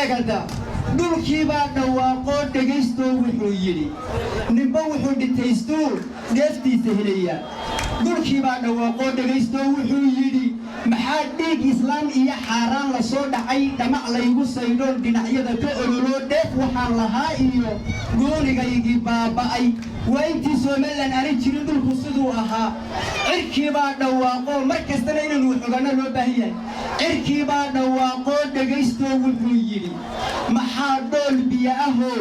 إيجادا دول كيبا دواقو دقيستو وحويري نبا وحودي تيستو دفتي سهلية دول كيبا دواقو دقيستو وحويري محاديك إسلام إيا حاران لصود عي دمع ليغو سيدون دينعيدا كأولولو ديف وحان لها إيو قولي غيجي بابا أي وإنتي سوملان أريد دول خصدو أها عركيبا دواقو مركز تنين وحوغانا لو باهيان عركيبا دواقو دقيستو وحويري محادول بيأهو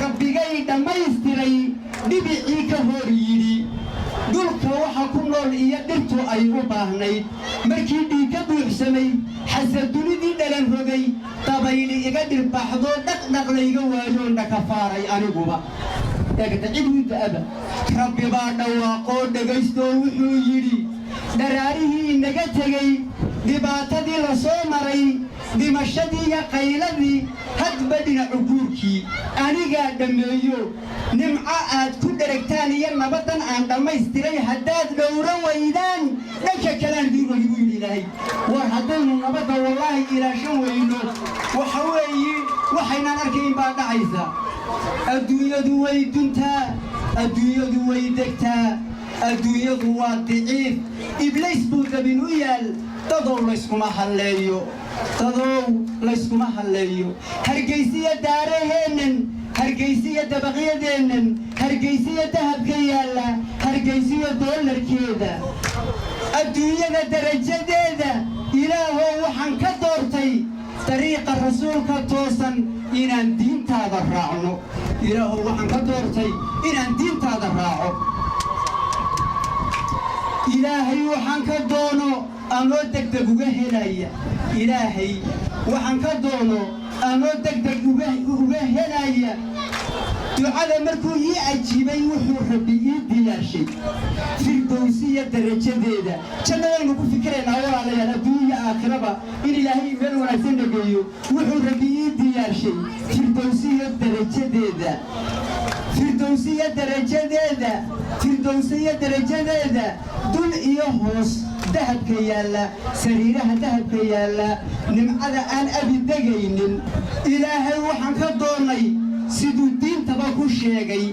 ربي غيدا ما يستري دبعي كهوريري دولك waxa ku nool iyo dhirtu ay u baahnayd markii dhiiga buuxsamay xasadunidii dhalan rogay tabayli iga dhirbaxdo dhaqdhaqlayga waayo dhakafaaray aniguba eegta cid aba rabbi baa dhawaaqo dhagaysto wuxuu yiri daraarihii naga tagay dhibaatadii la soo maray dimashadii iyo qayladii hadba dhinaca guurkii aniga dhameeyo nimca aad ku dheregtaan iyo nabadan aan dhamaystiray haddaad dhowran weydaan dhanka kalaan diirogi buu ilaahay war haddaynu nabada wallaahi ilaashan weyno waxa weeye waxaynaan arkayn baa dhacaysa adduunyadu way duntaa adduunyadu way degtaa adduunyadu waa daciif ibliis buu dabin u yaal dadow layskuma halleeyo hargeysiya daaraheennan hargeysiya dabaqyadeennan hargeysiya dahabka yaalla hargeysiya doolarkeeda adduunyada darajadeeda ilaahow waxaan ka doortay dariiqa rasuulka toosan inaan diintaada raacno ilaahow waxaan ka doortay inaan diintaada raaco ilaahay waxaan ka doono anoo degdeg uga helaya ilaahay waxaan ka doono anoo degdeg uga helaya ducada markuu ii ajiibay wuxuu rabbi ii diyaarshay firdowsiya darajadeeda jannadaynu ku fikiraynaa walaalayaal adduunya aakhiraba in ilaahay meel wanaagsan dhageeyo wuxuu rabbi ii diyaarshay firdowsiya darajadeeda dul iyo hoos dahabka yaalla sariiraha dahabka yaalla nimcada aan abi degaynin ilaahay waxaan ka doonay siduu diintaba ku sheegay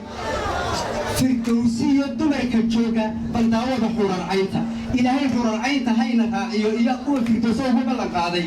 firdowsiyo dumarka jooga baldaawada xurarcaynta ilaahay xurarcaynta hayna raaciyo iyo kuwa firdowsa ugu ballan qaaday